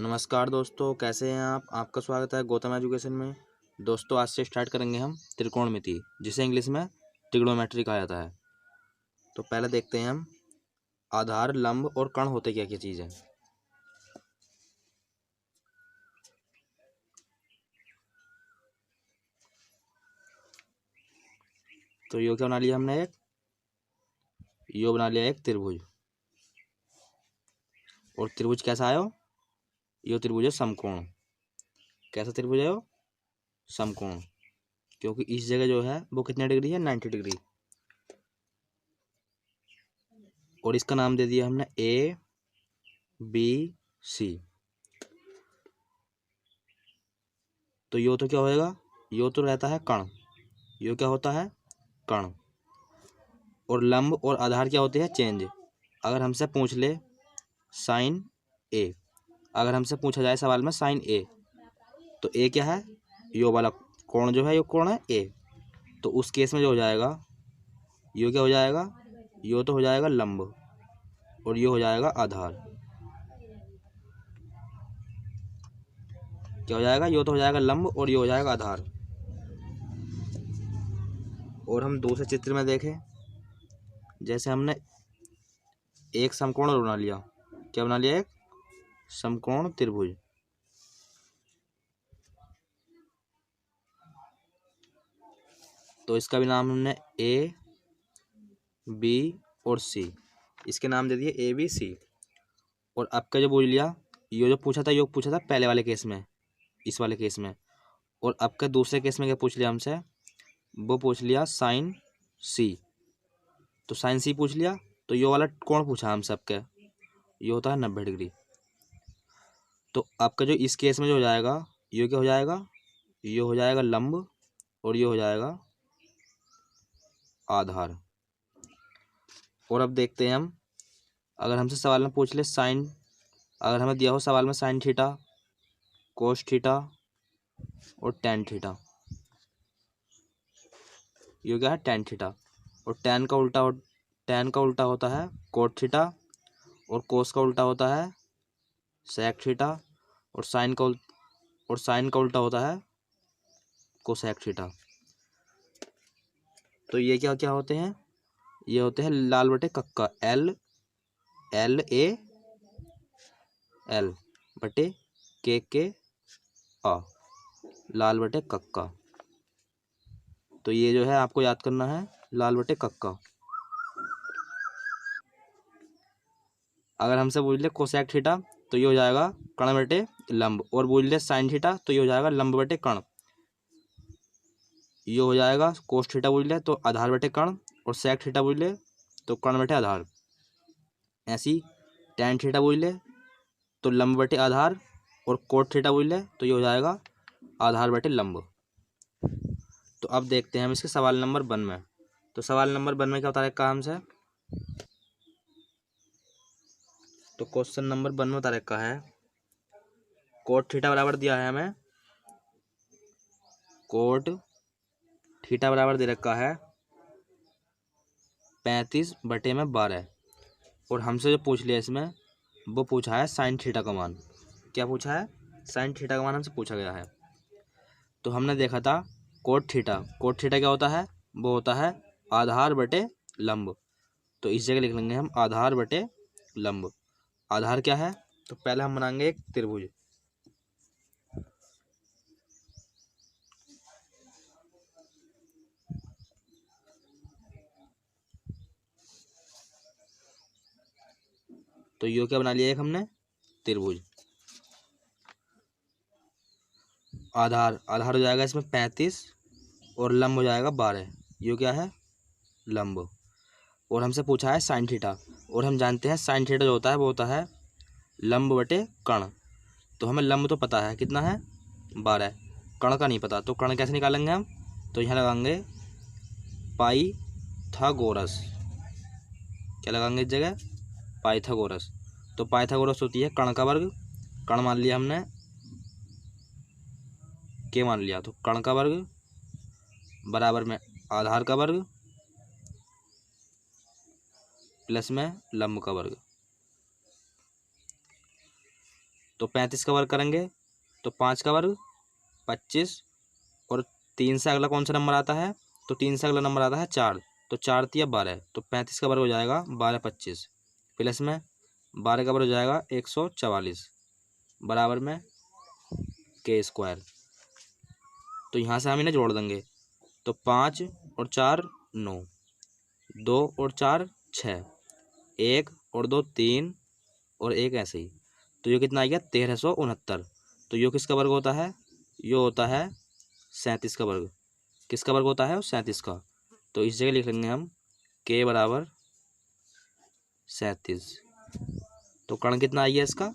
नमस्कार दोस्तों, कैसे हैं आप। आपका स्वागत है गौतम एजुकेशन में। दोस्तों, आज से स्टार्ट करेंगे हम त्रिकोणमिति, जिसे इंग्लिश में ट्रिग्नोमेट्री कहा जाता है। तो पहले देखते हैं हम आधार, लंब और कर्ण होते क्या क्या चीज़ है। तो यो क्या बना लिया हमने, यो बना लिया एक त्रिभुज। और त्रिभुज कैसा आयो, यो त्रिभुज है समकोण। कैसा त्रिभुज है यो, समकोण। क्योंकि इस जगह जो है वो कितने डिग्री है, 90 डिग्री। और इसका नाम दे दिया हमने ए बी सी। तो यो तो क्या होएगा, यो तो रहता है कर्ण। यो क्या होता है, कर्ण। और लंब और आधार क्या होते हैं, चेंज। अगर हमसे पूछ ले साइन ए, अगर हमसे पूछा जाए सवाल में साइन ए, तो ए क्या है, यो वाला कोण जो है, यो कोण है ए। तो उस केस में जो हो जाएगा, यो क्या हो जाएगा, यो तो हो जाएगा लंब और यो हो जाएगा आधार। क्या हो जाएगा, यो तो हो जाएगा लंब और ये हो जाएगा आधार। और हम दूसरे चित्र में देखें, जैसे हमने एक समकोण बना लिया। क्या बना लिया, एक समकोण त्रिभुज। तो इसका भी नाम हमने ए बी और सी, इसके नाम दे दिए ए बी सी। और अब का जो बोल लिया, यो जो पूछा था, यो पूछा था पहले वाले केस में, इस वाले केस में। और अब का दूसरे केस में क्या पूछ लिया हमसे, वो पूछ लिया साइन सी। तो साइन सी पूछ लिया, तो यो वाला कोण पूछा हम सबके, ये होता है 90 डिग्री। तो आपका जो इस केस में जो हो जाएगा, ये क्या हो जाएगा, ये हो जाएगा लंब और ये हो जाएगा आधार। और अब देखते हैं हम, अगर हमसे सवाल में पूछ ले साइन, अगर हमें दिया हो सवाल में साइन थीटा, कोस थीटा और टेन थीटा। ये क्या है, टेन थीटा। और टेन का उल्टा होता है कोट थीटा, और कोस का उल्टा होता है सेक थीटा, और साइन का उल्टा होता है कोसेक थीटा। तो ये क्या क्या होते हैं, ये होते हैं लाल बटे कक्का, एल ए एल बटे के आ, लाल बटे कक्का। तो ये जो है आपको याद करना है, लाल बटे कक्का। अगर हमसे पूछ ले कोसेक थीटा, तो ये हो जाएगा कर्ण बटे लंब। और पूछ ले साइन थीटा, तो ये हो जाएगा लंब बटे कर्ण। ये हो जाएगा कोस थीटा पूछ ले तो आधार बटे कर्ण, और सेक थीटा पूछ ले तो कर्ण बटे आधार। ऐसी टेन थीटा पूछ ले तो लंब बटे आधार, और कोट थीटा पूछ ले तो ये हो जाएगा आधार बटे लंब। तो अब देखते हैं हम इसके सवाल नंबर 1 में। तो सवाल नंबर 1 में क्या बता रखा है हमसे, तो क्वेश्चन नंबर 1 में बता रखा है कोट थीटा बराबर दिया है हमें, कोट थीटा बराबर दे रखा है 35/12। और हमसे जो पूछ लिया इसमें, वो पूछा है साइन थीटा का मान। क्या पूछा है, साइन थीटा का मान हमसे पूछा गया है। तो हमने देखा था कोट थीटा क्या होता है, वो होता है आधार बटे लंब। तो इस जगह लिख लेंगे हम आधार बटे लंब। आधार क्या है, तो पहले हम बनाएंगे एक त्रिभुज। तो यो क्या बना लिया एक हमने, त्रिभुज। आधार हो जाएगा इसमें 35 और लंब हो जाएगा 12। यो क्या है, लंब। और हमसे पूछा है साइन थीटा, और हम जानते हैं साइन थीटा जो होता है वो होता है लंब बटे कर्ण। तो हमें लंब तो पता है कितना है, 12। कर्ण का नहीं पता, तो कर्ण कैसे निकालेंगे हम, तो यहाँ लगाएंगे पाइथागोरस। क्या लगाएंगे इस जगह, पाइथागोरस। तो पाइथागोरस होती है कर्ण का वर्ग। कर्ण मान लिया हमने, के मान लिया, तो कर्ण का वर्ग बराबर में आधार का वर्ग प्लस में लंब का वर्ग। तो 35 का वर्ग करेंगे तो 5 का वर्ग 25, और 3 से अगला कौन सा नंबर आता है, तो 3 से अगला नंबर आता है 4, तो 4 तिया 12, तो 35 का वर्ग हो जाएगा 12 25, प्लस में 12 का वर्ग हो जाएगा 144, बराबर में के स्क्वायर। तो यहाँ से हम इन्हें जोड़ देंगे, तो 5 और 4 9, 2 और 4 6, 1 और 2 3, और 1 ऐसे ही, तो ये कितना आ गया 1369। तो यो किसका वर्ग होता है, यो होता है 37 का वर्ग। किसका वर्ग होता है, वो 37 का। तो इस जगह लिख लेंगे हम के बराबर 37। तो कर्ण कितना आ गया इसका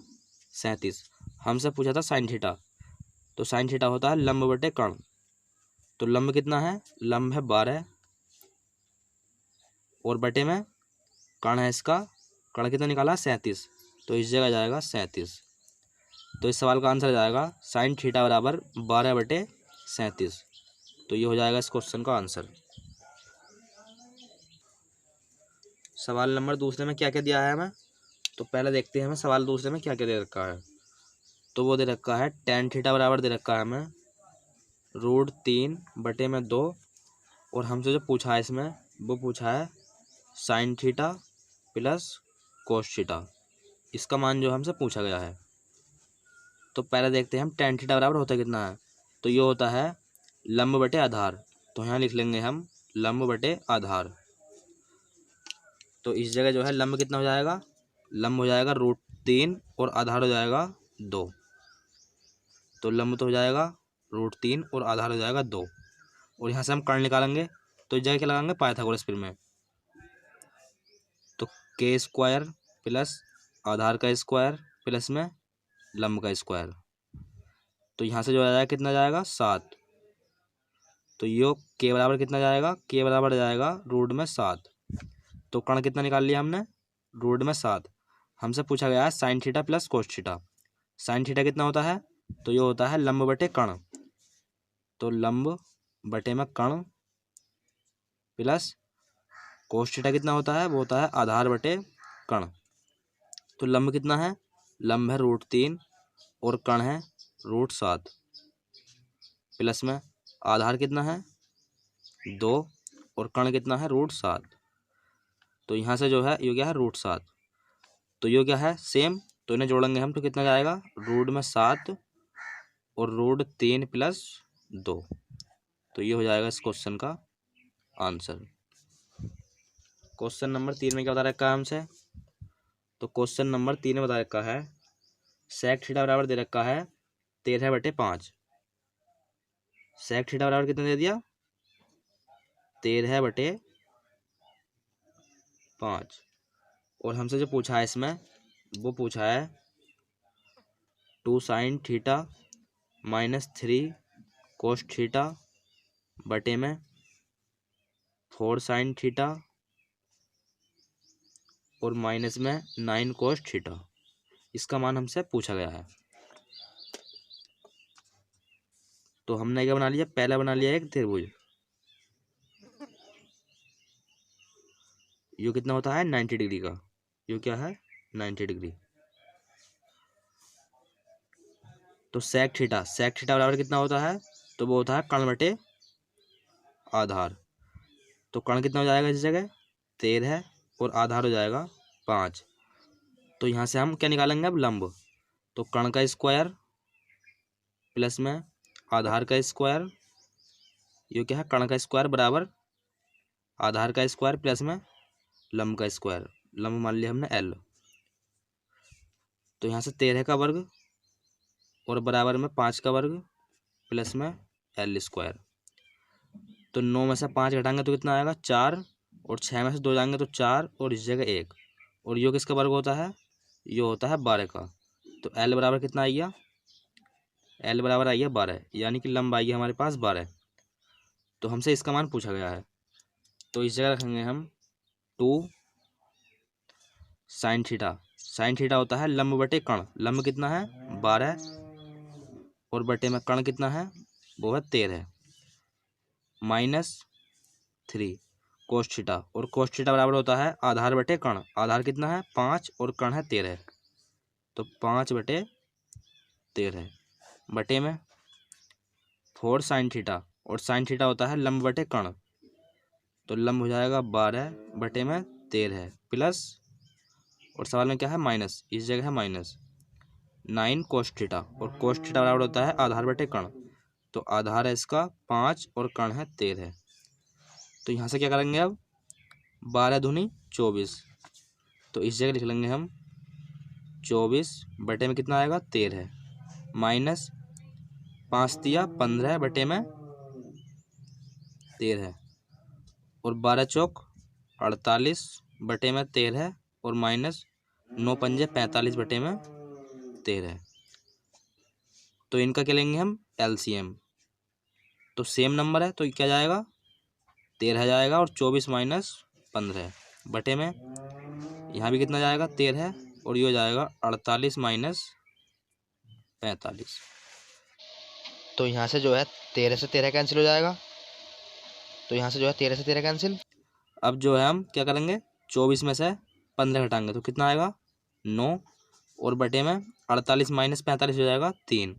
37। हमसे पूछा था साइन थीटा, तो साइन थीटा होता है लंब बटे कर्ण। तो लंब कितना है, लंब है 12, और बटे में कर्ण है इसका, कर्ण कितना निकाला 37, तो इस जगह जाएगा 37। तो इस सवाल का आंसर जाएगा साइन थीटा बराबर 12 बटे 37। तो ये हो जाएगा इस क्वेश्चन का आंसर। सवाल नंबर दूसरे में क्या क्या दिया है हमें, तो पहले देखते हैं हमें सवाल दूसरे में क्या क्या दे रखा है। तो वो दे रखा है टेन थीटा बराबर दे रखा है हमें √3 बटे में 2, और हमसे जो पूछा है इसमें वो पूछा है sine theta plus cos theta, इसका मान जो हमसे पूछा गया है। तो पहले देखते हैं हम टेन थीटा बराबर होता कितना है, तो ये होता है लंब बटे आधार। तो यहाँ लिख लेंगे हम लंब बटे आधार। तो इस जगह जो है लंब कितना हो जाएगा, लंब हो जाएगा √3 और आधार हो जाएगा 2। तो लंब तो हो जाएगा √3 और आधार हो जाएगा 2, और यहाँ से हम कर्ण निकालेंगे, तो इस जगह क्या लगाएंगे पाइथागोरस प्रमेय। तो के स्क्वायर प्लस आधार का स्क्वायर प्लस में लंब का स्क्वायर, तो यहाँ से जो आ जाएगा कितना जाएगा 7। तो योग के बराबर कितना जाएगा, के बराबर जाएगा √7। तो कर्ण कितना निकाल लिया हमने, √7। हमसे पूछा गया है sine theta plus cos theta. Sine theta कितना होता है, तो ये होता है लंब बटे कर्ण। तो लंब बटे में कर्ण प्लस कोस थीटा कितना होता है, वो होता है आधार बटे कर्ण। तो लंब कितना है, लंब है √3 और कर्ण है √7, प्लस में आधार कितना है 2 और कर्ण कितना है √7। तो यहाँ से जो है ये क्या है √7, तो ये क्या है सेम, तो इन्हें जोड़ेंगे हम तो कितना जाएगा √7 और √3 प्लस 2। तो ये हो जाएगा इस क्वेश्चन का आंसर। क्वेश्चन नंबर 3 में क्या बता रखा है हमसे, तो क्वेश्चन नंबर 3 में बता रखा है सेक थीटा बराबर दे रखा है 13 बटे 5। सेक थीटा बराबर कितना दे दिया 13 बटे 5, और हमसे जो पूछा है इसमें वो पूछा है 2 साइन थीटा -3 कोस थीटा बटे में 4 साइन थीटा और माइनस में 9 कोस थीटा, इसका मान हमसे पूछा गया है। तो हमने क्या बना लिया, पहला बना लिया एक त्रिभुज, यो कितना होता है 90 डिग्री का, यो क्या है 90 डिग्री। तो सेक थीटा बराबर कितना होता है, तो वो होता है कर्ण बटे आधार। तो कर्ण कितना हो जाएगा इस जगह 13 और आधार हो जाएगा 5। तो यहाँ से हम क्या निकालेंगे अब लंब, तो कर्ण का स्क्वायर प्लस में आधार का स्क्वायर, ये क्या है कर्ण का स्क्वायर बराबर आधार का स्क्वायर प्लस में लंब का स्क्वायर, लंब मान लिया हमने L। तो यहाँ से 13 का वर्ग और बराबर में 5 का वर्ग प्लस में L स्क्वायर। तो 9 में से 5 घटाएंगे तो कितना आएगा 4, और 6 में से 2 जाएंगे तो 4, और इस जगह 1, और यो किसका वर्ग होता है, यो होता है 12 का। तो L बराबर कितना आ गया, L बराबर आ गया 12, यानी कि लंब आई है हमारे पास 12। तो हमसे इसका मान पूछा गया है, तो इस जगह रखेंगे हम 2 साइन थीटा होता है लंब बटे कर्ण। लंब कितना है 12 और बटे में कर्ण कितना है, वो है 13 -3 कोस थीटा, और कोस थीटा बराबर होता है आधार बटे कर्ण। आधार कितना है 5 और कर्ण है 13, तो 5 बटे 13 बटे में 4 साइन थीटा, और साइन थीटा होता है लंब बटे कर्ण, तो लंब हो जाएगा 12 बटे में 13 प्लस, और सवाल में क्या है माइनस, इस जगह है माइनस 9 कोस थीटा, और कोस थीटा बराबर होता है आधार बटे कर्ण, तो आधार है इसका 5 और कर्ण है 13। तो यहाँ से क्या करेंगे अब 12 दूनी 24, तो इस जगह लिख लेंगे हम 24 बटे में कितना आएगा 13 माइनस 5 दिया 15 बटे में 13, और 12 चौक 48 बटे में 13, और माइनस 9 पंजे 45 बटे में 13। तो इनका क्या लेंगे हम एलसीएम, तो सेम नंबर है तो क्या जाएगा 13 जाएगा, और 24 माइनस 15 बटे में यहाँ भी कितना जाएगा 13, और ये हो जाएगा 48 माइनस 45। तो यहाँ से जो है 13 से 13 कैंसिल हो जाएगा, तो यहाँ से जो है 13 से 13 कैंसिल। अब जो है हम क्या करेंगे 24 में से 15 घटाएंगे तो कितना आएगा 9, और बटे में 48 माइनस 45 हो जाएगा 3,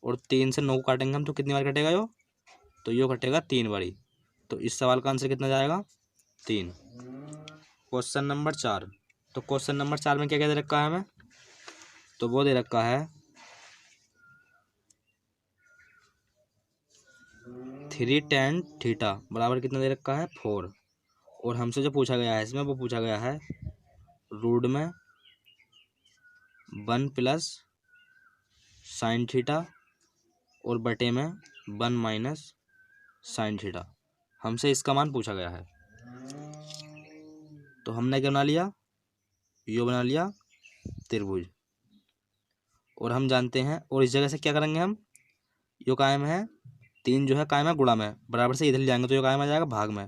और 3 से 9 को काटेंगे हम तो कितनी बार कटेगा यो, तो यो कटेगा 3 बारी। तो इस सवाल का आंसर कितना जाएगा 3। क्वेश्चन नंबर 4, तो क्वेश्चन नंबर 4 में क्या क्या दे रखा है हमें, तो वो दे रखा है 3 tan थीटा बराबर कितना दे रखा है 4, और हमसे जो पूछा गया है इसमें वो पूछा गया है रूट में 1 प्लस साइन थीटा, और बटे में 1 माइनस साइन थीटा, हमसे इसका मान पूछा गया है। तो हमने क्या बना लिया, यो बना लिया त्रिभुज, और हम जानते हैं, और इस जगह से क्या करेंगे हम, यो कायम है 3 जो है कायम है गुणा में, बराबर से इधर ले जाएंगे तो यो कायम आ जाएगा भाग में,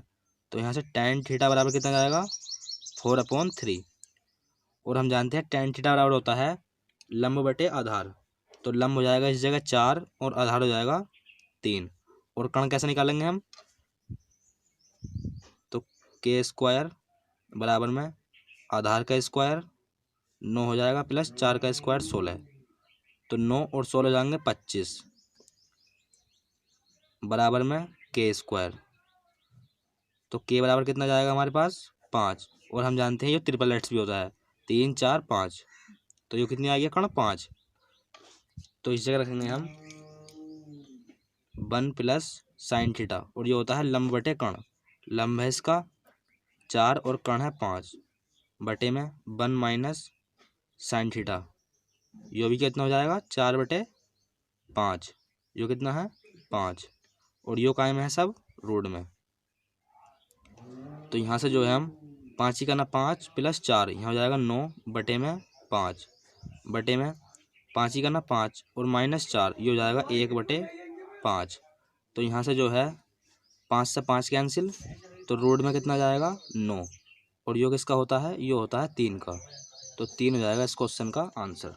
तो यहाँ से tan थीटा बराबर कितना जाएगा 4/3, और हम जानते हैं tan थीटा बराबर होता है लंब बटे आधार, तो लंब हो जाएगा इस जगह 4 और आधार हो जाएगा 3, और कर्ण कैसे निकालेंगे हम, तो k² बराबर में आधार का स्क्वायर 9 हो जाएगा प्लस 4 का स्क्वायर 16, तो 9 और 16 हो जाएंगे 25 बराबर में k², तो k बराबर कितना जाएगा हमारे पास 5, और हम जानते हैं ये ट्रिपल लेट्स भी होता है 3 4 5, तो ये कितनी आ गया कर्ण 5, तो इस जगह रखेंगे हम 1 प्लस साइन थीटा, और ये होता है लंब बटे कर्ण, लंब है इसका 4 और कर्ण है 5 बटे में 1 माइनस साइन थीटा, यो भी कितना हो जाएगा 4/5, यो कितना है 5, और यो कायम है सब रूट में, तो यहाँ से जो है हम 5 ही करना 5 प्लस 4 यहाँ हो जाएगा 9 बटे में 5 बटे में 5 ही करना 5 और माइनस 4 ये हो जाएगा 1/5, तो यहाँ से जो है 5 से 5 कैंसिल, तो रूट में कितना जाएगा 9, और यो किसका होता है, ये होता है 3 का, तो 3 हो जाएगा इस क्वेश्चन का आंसर।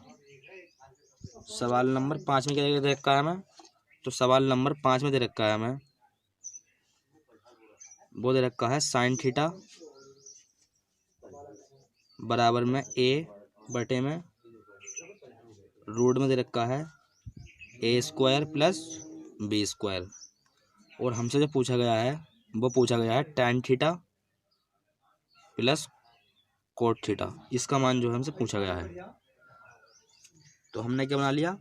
सवाल नंबर 5 में क्या दे रखा है हमें, तो सवाल नंबर 5 में दे रखा है हमें, वो दे रखा है साइन थीटा बराबर में a बटे में रूट में दे रखा है a² प्लस b², और हमसे जो पूछा गया है वो पूछा गया है tan theta plus cot theta, इसका मान जो है हमसे पूछा गया है। तो हमने क्या बना लिया,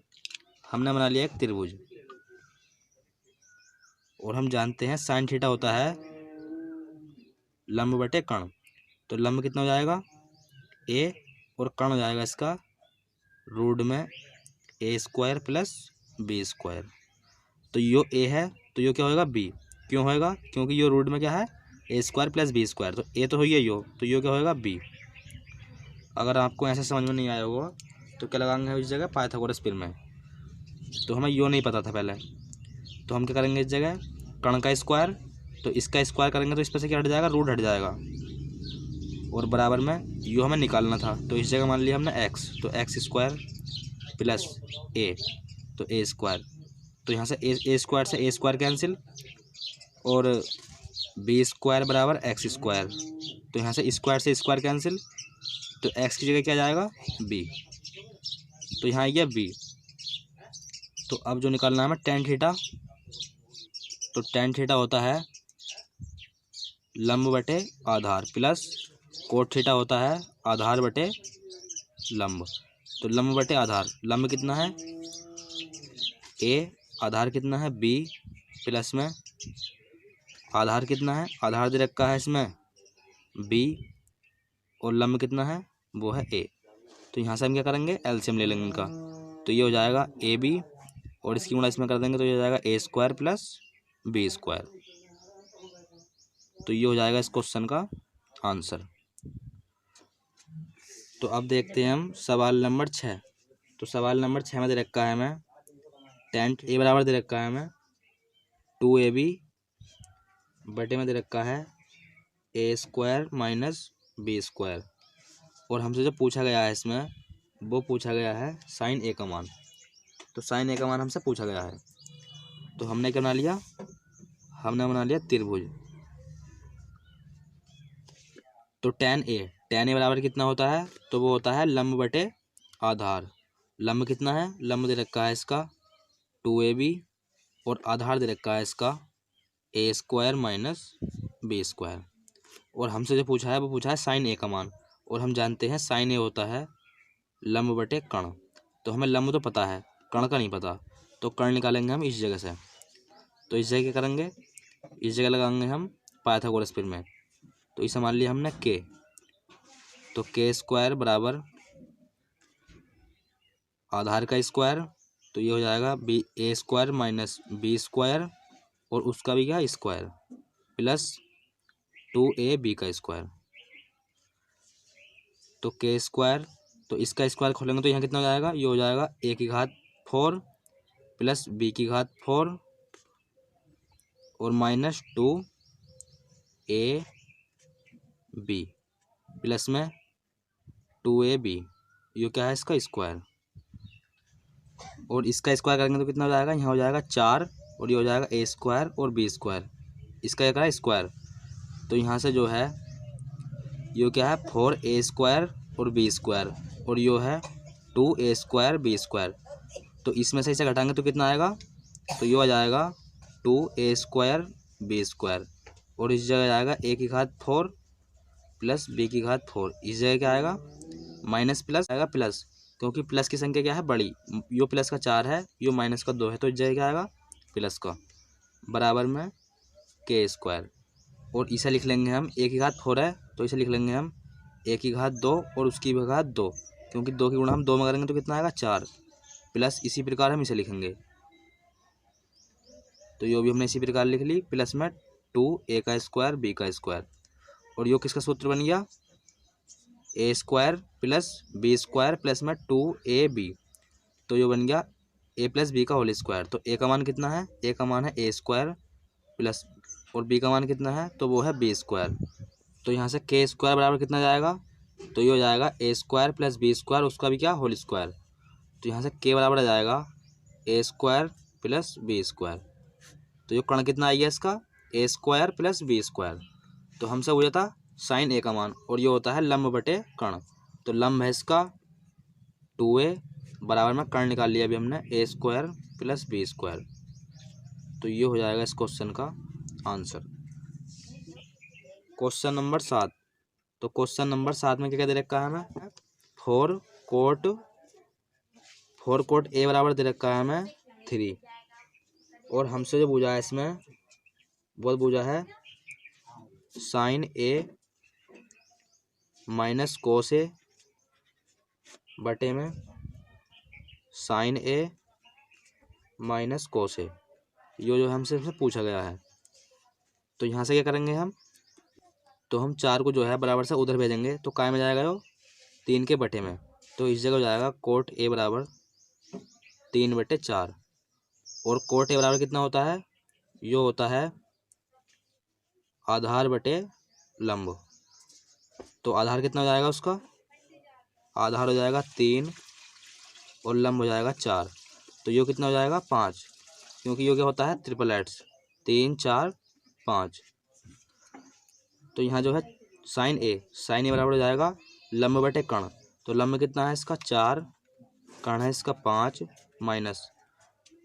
हमने बना लिया एक त्रिभुज, और हम जानते हैं साइन थीटा होता है लंब बटे कर्ण, तो लंब कितना हो जाएगा a, और कर्ण हो जाएगा इसका रूट में a² प्लस b², तो यो a है तो यो क्या होएगा b, क्यों होएगा, क्योंकि यो रूट में क्या है a² प्लस b², तो a तो हुई है यो, तो यो क्या होएगा b। अगर आपको ऐसे समझ में नहीं आया होगा तो क्या लगाएंगे इस जगह पाइथागोरस प्रमेय, तो हमें यो नहीं पता था पहले, तो हम क्या करेंगे इस जगह कर्ण का स्क्वायर, तो इसका स्क्वायर करेंगे तो इस पर से क्या हट जाएगा, रूट हट जाएगा, और बराबर में यो हमें निकालना था, तो इस जगह मान लिया हमने x, तो x² प्लस a, तो a², तो यहाँ से a² से a² कैंसिल, और b² बराबर x², तो यहाँ से स्क्वायर से स्क्वायर कैंसिल, तो x की जगह क्या जाएगा b, तो यहाँ आ गया b, तो अब जो निकालना है हमें टेन थीटा, तो टेन थीटा होता है लंब बटे आधार प्लस कोट थीटा होता है आधार बटे लंब। तो लंब बटे आधार, लंब कितना है ए, आधार कितना है बी, प्लस में आधार कितना है, आधार दे रखा है इसमें बी, और लंब कितना है वो है ए। तो यहाँ से हम क्या करेंगे एलसीएम ले लेंगे इनका, तो ये हो जाएगा ए बी और इसकी गुणा इसमें कर देंगे तो ये हो जाएगा ए स्क्वायर प्लस बी स्क्वायर। तो ये हो जाएगा इस क्वेश्चन का आंसर। तो अब देखते हैं हम सवाल नंबर 6। तो सवाल नंबर 6 में दे रखा है हमें टेन ए बराबर दे रखा है हमें 2ab बटे में दे रखा है ए स्क्वायर माइनस बी स्क्वायर, और हमसे जो पूछा गया है इसमें वो पूछा गया है साइन ए का मान। तो साइन ए का मान हमसे पूछा गया है, तो हमने क्या बना लिया, हमने बना लिया त्रिभुज। तो टेन ए बराबर कितना होता है, तो वो होता है लंब बटे आधार। लंब कितना है, लंब दे रखा है इसका 2ab और आधार दे रखा है इसका ए स्क्वायर माइनस बी स्क्वायर, और हमसे जो पूछा है वो पूछा है साइन ए का मान, और हम जानते हैं साइन ए होता है लंब बटे कर्ण। तो हमें लंब तो पता है, कर्ण का नहीं पता, तो कर्ण निकालेंगे हम इस जगह से। तो इस जगह क्या करेंगे, इस जगह लगाएंगे हम पाइथागोरस प्रमेय। तो इसे मान लिया हमने के, तो के स्क्वायर बराबर आधार का स्क्वायर, तो ये हो जाएगा बी ए स्क्वायर माइनस बी स्क्वायर और उसका भी क्या स्क्वायर प्लस 2ab का स्क्वायर। तो के स्क्वायर, तो इसका स्क्वायर खोलेंगे तो यहाँ कितना हो जाएगा, ये हो जाएगा a की घात 4 प्लस b की घात 4 और माइनस 2ab प्लस में 2ab, ये क्या है इसका स्क्वायर, और इसका स्क्वायर करेंगे तो कितना हो जाएगा, यहाँ हो जाएगा 4 और ये हो जाएगा a स्क्वायर और b स्क्वायर, इसका क्या है स्क्वायर। तो यहाँ से जो है ये क्या है 4a स्क्वायर और b स्क्वायर और ये है 2a स्क्वायर b स्क्वायर। तो इसमें से इसे घटाएंगे तो कितना आएगा, तो ये आ जाएगा 2a स्क्वायर b स्क्वायर और इस जगह जाएगा a की घात 4 प्लस b की घात 4, इस जगह क्या आएगा माइनस प्लस आएगा प्लस, क्योंकि प्लस की संख्या क्या है बड़ी, यो प्लस का 4 है यो माइनस का 2 है, तो इस जगह क्या आएगा प्लस का बराबर में के स्क्वायर, और इसे लिख लेंगे हम a की घात 4 है तो इसे लिख लेंगे हम a की घात 2 और उसकी भी घात 2, क्योंकि 2 की गुणा हम 2 में करेंगे तो कितना आएगा 4 प्लस इसी प्रकार हम इसे लिखेंगे। तो यो भी हमने इसी प्रकार लिख ली प्लस में 2a का स्क्वायर b का स्क्वायर, और यो किसका सूत्र बन गया a square plus b square plus में 2ab, तो यो बन गया a प्लस b का होल स्क्वायर। तो a का मान कितना है, a का मान है a स्क्वायर प्लस और b का मान कितना है, तो वो है b स्क्वायर। तो यहाँ से k स्क्वायर बराबर कितना जाएगा, तो ये हो जाएगा a square plus b square उसका भी क्या होल स्क्वायर। तो यहाँ से k बराबर आ जाएगा a square plus b square, तो ये कर्ण कितना आ गया इसका a square plus b square. तो हमसे हो जाता साइन a का मान और ये होता है लंब बटे कर्ण। तो लंब है इसका 2a बराबर में कर्ण निकाल लिया अभी हमने a square plus b square. तो ये हो जाएगा इस क्वेश्चन का आंसर। Question number 7। तो क्वेश्चन नंबर 7 में क्या क्या दे रखा है हमें, 4 कोट a बराबर दे रखा है हमें 3, और हमसे जो पूछा है इसमें वो पूछा है sine a minus cos a बटे में sine a minus cos a, ये जो हमसे पूछा गया है। तो यहाँ से क्या करेंगे हम, तो हम 4 को जो है बराबर से उधर भेजेंगे तो काय में जाएगा यो 3 के बटे में, तो इस जगह हो जाएगा कोट a बराबर 3/4, और कोट a बराबर कितना होता है, यो होता है आधार बटे लंब। तो आधार कितना हो जाएगा उसका, आधार हो जाएगा 3 और लंब हो जाएगा 4, तो यो कितना हो जाएगा 5, क्योंकि यो क्या होता है ट्रिपल एट्स 3 4 5। तो यहाँ जो है साइन ए बराबर हो जाएगा लंब बटे कर्ण। तो लंब कितना है इसका 4, कर्ण है इसका 5 माइनस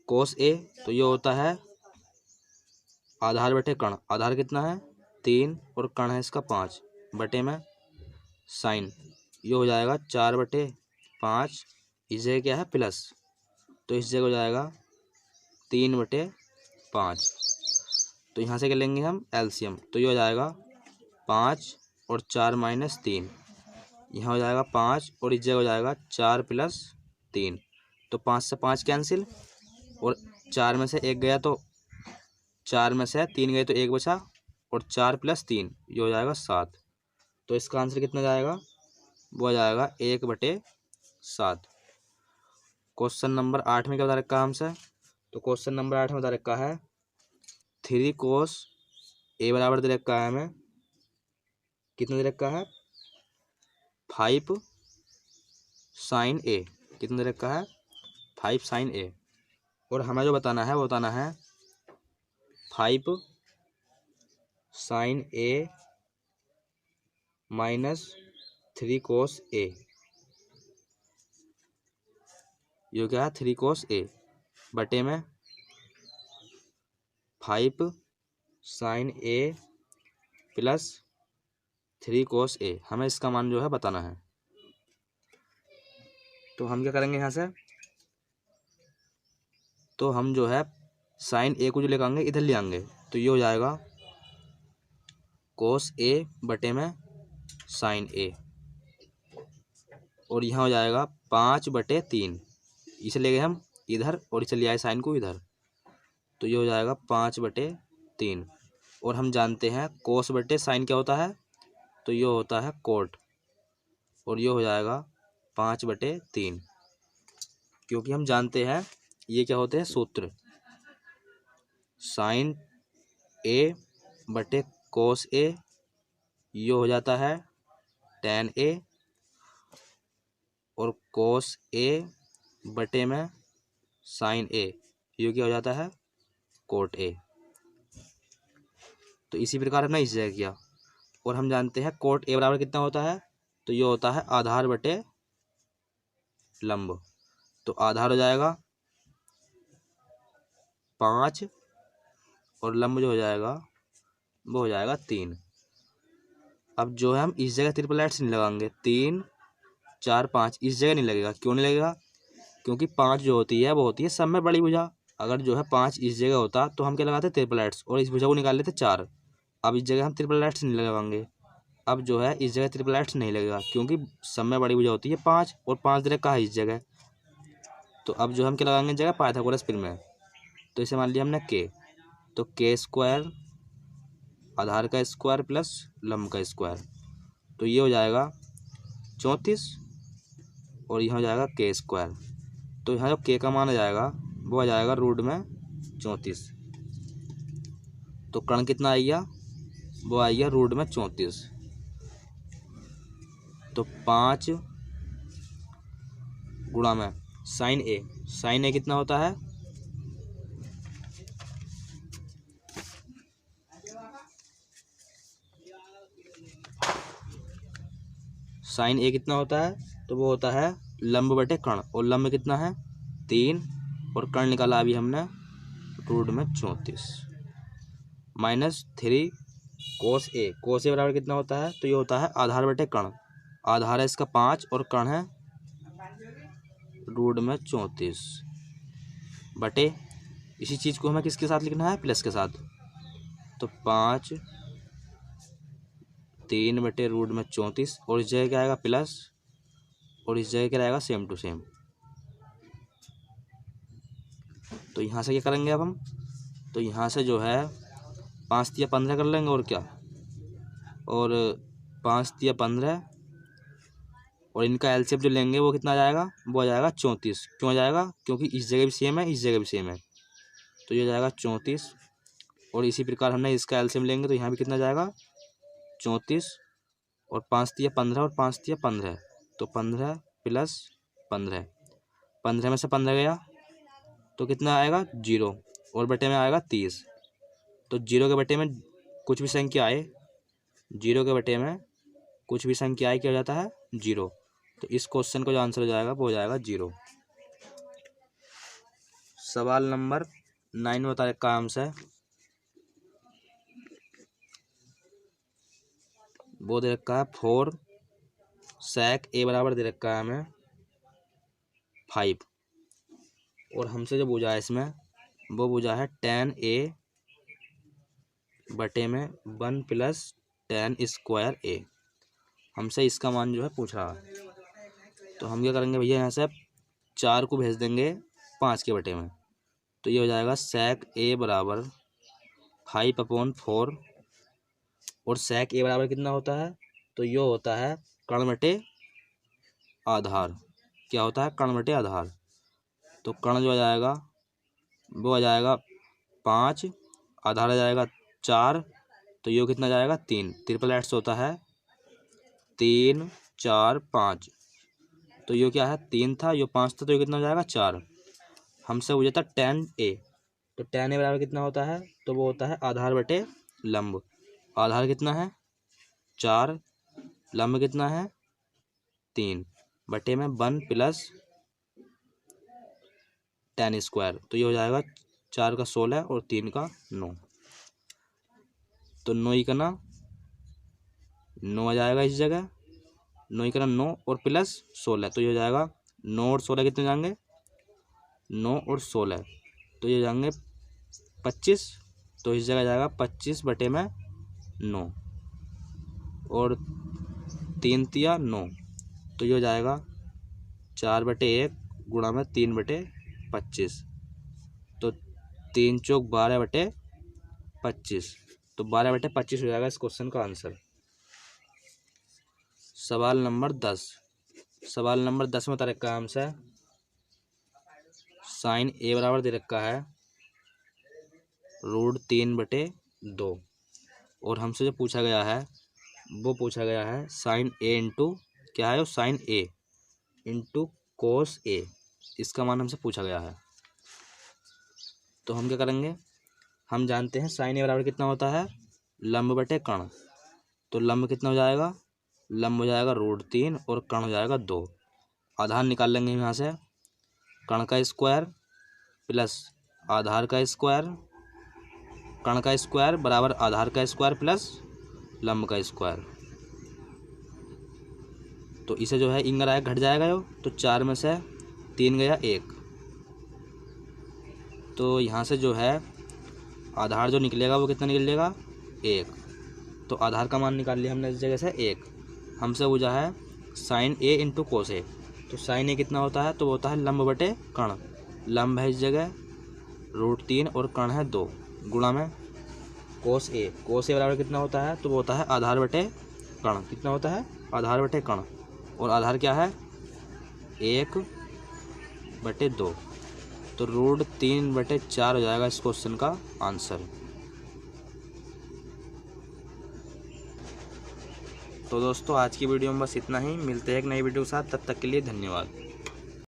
कोस ए, तो ये होता है आधार बटे कर्ण। आधार कितना है 3 और कर्ण है इसका 5 बटे में साइन, ये हो जाएगा 4/5। इस जगह क्या है प्लस, तो इस जगह हो जाएगा 3/5। तो यहाँ से क्या लेंगे हम एलसीएम, तो ये हो जाएगा 5 और 4 - 3, यहाँ हो जाएगा 5 और इस जगह हो जाएगा 4 + 3, तो 5 से 5 कैंसिल और 4 में से 1 गया, तो 4 में से 3 गए तो 1 बचा और 4 + 3 ये हो जाएगा 7। तो इसका आंसर कितना जाएगा, वो आ जाएगा 1/7। क्वेश्चन नंबर 8 में क्या बता रखा है हमसे, तो क्वेश्चन नंबर 8 में बता रखा है 3 cos A बराबर दे रखा है हमें, कितना दे रखा है 5 sin A, कितना दे रखा है 5 sin A, और हमें जो बताना है वो बताना है 5 sin A - 3 cos A, ये क्या है 3 cos A बटे में 5 sin A + 3 cos A, हमें इसका मान जो है बताना है। तो हम क्या करेंगे यहाँ से, तो हम जो है साइन ए को जो लेकर आएंगे इधर ले आएंगे, तो ये हो जाएगा cos A बटे में साइन A, और यहाँ हो जाएगा 5/3, इसे ले गए हम इधर और इसे ले आए साइन को इधर, तो ये हो जाएगा 5/3। और हम जानते हैं कोस बटे साइन क्या होता है, तो ये होता है कोट, और ये हो जाएगा 5/3, क्योंकि हम जानते हैं ये क्या होते हैं सूत्र, साइन A बटे कोस A, ये हो जाता है tan A, और कोस A बटे में साइन A, ये क्या हो जाता है कोट A। तो इसी प्रकार हमने इस जगह किया, और हम जानते हैं कोट A बराबर कितना होता है, तो ये होता है आधार बटे लंब, तो आधार हो जाएगा 5 और लंब जो हो जाएगा वो हो जाएगा 3। अब जो है हम इस जगह ट्रिपल एट्स नहीं लगाएंगे, 3 4 5 इस जगह नहीं लगेगा, क्यों नहीं लगेगा, क्योंकि 5 जो होती है वो होती है सब में बड़ी भुजा। अगर जो है 5 इस जगह होता तो हम क्या लगाते ट्रिपल एट्स और इस भुजा को निकाल लेते 4। अब इस जगह हम ट्रिपल एट्स नहीं लगाएंगे, अब जो है इस जगह ट्रिपल एट्स नहीं लगेगा, क्योंकि सब में बड़ी भुजा होती है 5 और 5 दे रखा है इस जगह। तो अब जो हम क्या लगाएंगे जगह पाइथागोरस प्रमेय, तो इसे मान लिया हमने k, तो k² आधार का स्क्वायर प्लस लंब का स्क्वायर, तो ये हो जाएगा 34 और यहाँ हो जाएगा k², तो यहाँ जो k का मान आ जाएगा वो आ जाएगा √34। तो कर्ण कितना आएगा, वो आएगा √34। तो 5 गुणा में साइन A कितना होता है, साइन A कितना होता है, तो वो होता है लंब बटे कर्ण, और लंब कितना है 3 और कर्ण निकाला अभी हमने √34 -3 cos A बराबर कितना होता है, तो ये होता है आधार बटे कर्ण, आधार है इसका 5 और कर्ण है √34 बटे, इसी चीज़ को हमें किसके साथ लिखना है प्लस के साथ, तो 5 3 बटे √34 और इस जगह क्या आएगा प्लस, और इस जगह क्या रहेगा सेम टू सेम। तो यहाँ से क्या करेंगे अब हम, तो यहाँ से जो है 5 × 15 कर लेंगे, और क्या, और 5 × 15 और इनका एलसीएम जो लेंगे वो कितना आ जाएगा, वो आ जाएगा 34। क्यों आ जाएगा, क्योंकि इस जगह भी सेम है इस जगह भी सेम है, तो ये जाएगा 34। और इसी प्रकार हमने इसका एलसीएम लेंगे तो यहाँ भी कितना जाएगा 34, और 5 × 15 और 5 × 15, तो 15 + 15, 15 में से 15 गया तो कितना आएगा 0, और बटे में आएगा 30। तो 0 के बटे में कुछ भी संख्या आए, 0 के बटे में कुछ भी संख्या आए क्या हो जाता है 0। तो इस क्वेश्चन का जो आंसर हो जाएगा वो हो जाएगा 0। सवाल नंबर 9 में बता रखा है हमसे, वो दे रखा है 4 sec a बराबर दे रखा है हमें 5, और हमसे जो पूछा है इसमें वो पूछा है tan a बटे में 1 + tan स्क्वायर a। हमसे इसका मान जो है पूछ रहा है, तो हम क्या करेंगे भैया, यहाँ से 4 को भेज देंगे 5 के बटे में, तो ये हो जाएगा sec a बराबर 5/4, और sec a बराबर कितना होता है, तो ये होता है कर्ण बटे आधार। क्या होता है, कर्ण बटे आधार। तो कर्ण जो आ जाएगा वो आ जाएगा 5, आधार आ जाएगा 4, तो ये कितना जाएगा 3, 8 होता है 3 4 5, तो ये क्या है 3 था, ये 5 था, तो ये कितना हो जाएगा 4। हमसे पूछा था tan a, तो tan a बराबर कितना होता है, तो वो होता है आधार बटे लंब। आधार कितना है 4, लंब कितना है 3, बटे में 1 + tan स्क्वायर, तो ये हो जाएगा 4 का 16 और 3 का 9, तो 9 का 9 आ जाएगा इस जगह, 9 का 9 और प्लस 16, तो ये हो जाएगा 9 और 16 कितने जाएंगे, 9 और 16, तो ये जाएंगे 25, तो इस जगह जाएगा 25 बटे में 9, और 3 तिया 9, तो ये हो जाएगा 4/1 गुणा में 3/25, तो 3 चौक 12/25, तो 12/25 हो जाएगा इस क्वेश्चन का आंसर। सवाल नंबर 10, सवाल नंबर 10 में बता रखा है हमसे sin a बराबर दे रखा है √3/2, और हमसे जो पूछा गया है वो पूछा गया है sin a इंटू क्या है, sin a into cos a, इसका मान हमसे पूछा गया है। तो हम क्या करेंगे, हम जानते हैं sin a बराबर कितना होता है, लंब बटे कर्ण, तो लंब कितना हो जाएगा, लंब हो जाएगा √3 और कर्ण हो जाएगा 2। आधार निकाल लेंगे यहाँ से, कर्ण का स्क्वायर प्लस आधार का स्क्वायर, कर्ण का स्क्वायर बराबर आधार का स्क्वायर प्लस लंब का स्क्वायर, तो इसे जो है इंगर आया घट जाएगा यो, तो 4 में से 3 गया 1, तो यहाँ से जो है आधार जो निकलेगा वो कितना निकलेगा 1, तो आधार का मान निकाल लिया हमने इस जगह से 1। हमसे पूछा है sin a into cos a, तो sin a कितना होता है, तो वो होता है लंब बटे कर्ण, लंब है इस जगह √3 और कर्ण है 2, गुणा में cos a, cos a बराबर कितना होता है, तो वो होता है आधार बटे कर्ण, कितना होता है आधार बटे कर्ण, और आधार क्या है 1/2, तो √3/4 हो जाएगा इस क्वेश्चन का आंसर। तो दोस्तों आज की वीडियो में बस इतना ही, मिलते हैं एक नई वीडियो के साथ, तब तक के लिए धन्यवाद।